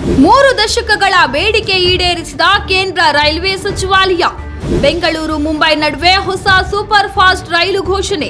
3 ದಶಕಗಳ ಬೇಡಿಕೆ ಈಡೇರಿಸಿದ ಕೇಂದ್ರ ರೈಲ್ವೆ ಸಚಿವಾಲಯ. ಬೆಂಗಳೂರು ಮುಂಬೈ ನಡುವೆ ಹೊಸ ಸೂಪರ್ ಫಾಸ್ಟ್ ರೈಲು ಘೋಷಣೆ.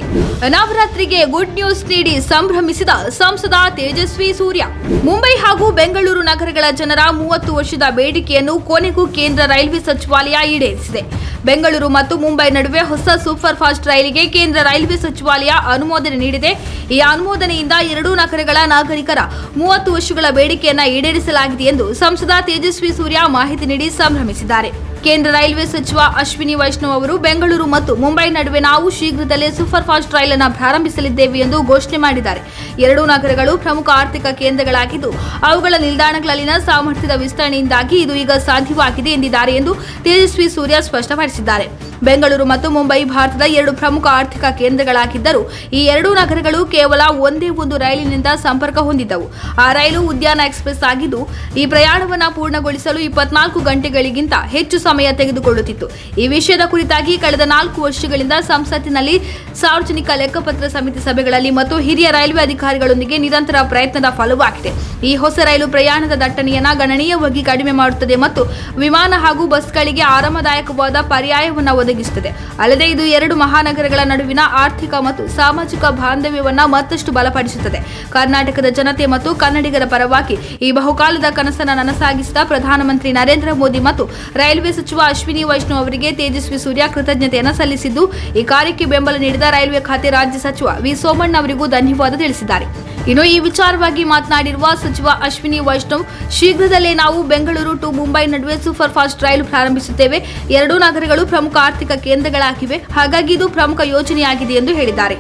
ನವರಾತ್ರಿಗೆ ಗುಡ್ ನ್ಯೂಸ್ ನೀಡಿ ಸಂಭ್ರಮಿಸಿದ ಸಂಸದ ತೇಜಸ್ವಿ ಸೂರ್ಯ. ಮುಂಬೈ ಹಾಗೂ ಬೆಂಗಳೂರು ನಗರಗಳ ಜನರ 30 ವರ್ಷದ ಬೇಡಿಕೆಯನ್ನು ಕೊನೆಗೂ ಕೇಂದ್ರ ರೈಲ್ವೆ ಸಚಿವಾಲಯ ಈಡೇರಿಸಿದೆ. ಬೆಂಗಳೂರು ಮತ್ತು ಮುಂಬೈ ನಡುವೆ ಹೊಸ ಸೂಪರ್ ಫಾಸ್ಟ್ ರೈಲಿಗೆ ಕೇಂದ್ರ ರೈಲ್ವೆ ಸಚಿವಾಲಯ ಅನುಮೋದನೆ ನೀಡಿದೆ. ಈ ಅನುಮೋದನೆಯಿಂದ ಎರಡೂ ನಗರಗಳ ನಾಗರಿಕರ 30 ವರ್ಷಗಳ ಬೇಡಿಕೆಯನ್ನು ಈಡೇರಿಸಲಾಗಿದೆ ಎಂದು ಸಂಸದ ತೇಜಸ್ವಿ ಸೂರ್ಯ ಮಾಹಿತಿ ನೀಡಿ ಸಂಭ್ರಮಿಸಿದ್ದಾರೆ. ಕೇಂದ್ರ ರೈಲ್ವೆ ಸಚಿವ ಅಶ್ವಿನಿ ವೈಷ್ಣವ್ ಅವರು ಬೆಂಗಳೂರು ಮತ್ತು ಮುಂಬೈ ನಡುವೆ ನಾವು ಶೀಘ್ರದಲ್ಲೇ ಸೂಪರ್ ಫಾಸ್ಟ್ ರೈಲನ್ನು ಪ್ರಾರಂಭಿಸಲಿದ್ದೇವೆ ಎಂದು ಘೋಷಣೆ ಮಾಡಿದ್ದಾರೆ. ಎರಡೂ ನಗರಗಳು ಪ್ರಮುಖ ಆರ್ಥಿಕ ಕೇಂದ್ರಗಳಾಗಿದ್ದು ಅವುಗಳ ನಿಲ್ದಾಣಗಳಲ್ಲಿನ ಸಾಮರ್ಥ್ಯದ ವಿಸ್ತರಣೆಯಿಂದಾಗಿ ಇದು ಈಗ ಸಾಧ್ಯವಾಗಿದೆ ಎಂದಿದ್ದಾರೆ ಎಂದು ತೇಜಸ್ವಿ ಸೂರ್ಯ ಸ್ಪಷ್ಟಪಡಿಸಿದ್ದಾರೆ. ಬೆಂಗಳೂರು ಮತ್ತು ಮುಂಬೈ ಭಾರತದ 2 ಪ್ರಮುಖ ಆರ್ಥಿಕ ಕೇಂದ್ರಗಳಾಗಿದ್ದರೂ ಈ ಎರಡೂ ನಗರಗಳು ಕೇವಲ ಒಂದೇ ಒಂದು ರೈಲಿನಿಂದ ಸಂಪರ್ಕ ಹೊಂದಿದ್ದವು. ಆ ರೈಲು ಉದ್ಯಾನ ಎಕ್ಸ್‌ಪ್ರೆಸ್ ಆಗಿದ್ದು ಈ ಪ್ರಯಾಣವನ್ನು ಪೂರ್ಣಗೊಳಿಸಲು 24 ಗಂಟೆಗಳಿಗಿಂತ ಹೆಚ್ಚು ಸಮಯ ತೆಗೆದುಕೊಳ್ಳುತ್ತಿತ್ತು. ಈ ವಿಷಯದ ಕುರಿತಾಗಿ ಕಳೆದ 4 ವರ್ಷಗಳಿಂದ ಸಂಸತ್ತಿನಲ್ಲಿ ಸಾರ್ವಜನಿಕ ಲೆಕ್ಕಪತ್ರ ಸಮಿತಿ ಸಭೆಗಳಲ್ಲಿ ಮತ್ತು ಹಿರಿಯ ರೈಲ್ವೆ ಅಧಿಕಾರಿಗಳೊಂದಿಗೆ ನಿರಂತರ ಪ್ರಯತ್ನದ ಫಲವಾಗಿದೆ. ಈ ಹೊಸ ರೈಲು ಪ್ರಯಾಣದ ದಟ್ಟಣೆಯನ್ನು ಗಣನೀಯವಾಗಿ ಕಡಿಮೆ ಮಾಡುತ್ತದೆ ಮತ್ತು ವಿಮಾನ ಹಾಗೂ ಬಸ್ಗಳಿಗೆ ಆರಾಮದಾಯಕವಾದ ಪರ್ಯಾಯವನ್ನು ಒದಗಿಸುತ್ತದೆ. ಅಲ್ಲದೆ ಇದು 2 ಮಹಾನಗರಗಳ ನಡುವಿನ ಆರ್ಥಿಕ ಮತ್ತು ಸಾಮಾಜಿಕ ಬಾಂಧವ್ಯವನ್ನು ಮತ್ತಷ್ಟು ಬಲಪಡಿಸುತ್ತದೆ. ಕರ್ನಾಟಕದ ಜನತೆ ಮತ್ತು ಕನ್ನಡಿಗರ ಪರವಾಗಿ ಈ ಬಹುಕಾಲದ ಕನಸನ್ನು ನನಸಾಗಿಸಿದ ಪ್ರಧಾನಮಂತ್ರಿ ನರೇಂದ್ರ ಮೋದಿ ಮತ್ತು ರೈಲ್ವೆ ಸಚಿವ ಅಶ್ವಿನಿ ವೈಷ್ಣವ್ ಅವರಿಗೆ ತೇಜಸ್ವಿ ಸೂರ್ಯ ಕೃತಜ್ಞತೆಯನ್ನು ಸಲ್ಲಿಸಿದ್ದು, ಈ ಕಾರ್ಯಕ್ಕೆ ಬೆಂಬಲ ನೀಡಿದ ರೈಲ್ವೆ ಖಾತೆ ರಾಜ್ಯ ಸಚಿವ ವಿ ಸೋಮಣ್ಣ ಅವರಿಗೂ ಧನ್ಯವಾದ ತಿಳಿಸಿದ್ದಾರೆ. ಇನ್ನು ಈ ವಿಚಾರವಾಗಿ ಮಾತನಾಡಿರುವ ಸಚಿವ ಅಶ್ವಿನಿ ವೈಷ್ಣವ್, ಶೀಘ್ರದಲ್ಲೇ ನಾವು ಬೆಂಗಳೂರು ಟು ಮುಂಬೈ ನಡುವೆ ಸೂಪರ್ ಫಾಸ್ಟ್ ರೈಲು ಪ್ರಾರಂಭಿಸುತ್ತೇವೆ. ಎರಡೂ ನಗರಗಳು ಪ್ರಮುಖ ಆರ್ಥಿಕ ಕೇಂದ್ರಗಳಾಗಿವೆ, ಹಾಗಾಗಿ ಇದು ಪ್ರಮುಖ ಯೋಜನೆಯಾಗಿದೆ ಎಂದು ಹೇಳಿದ್ದಾರೆ.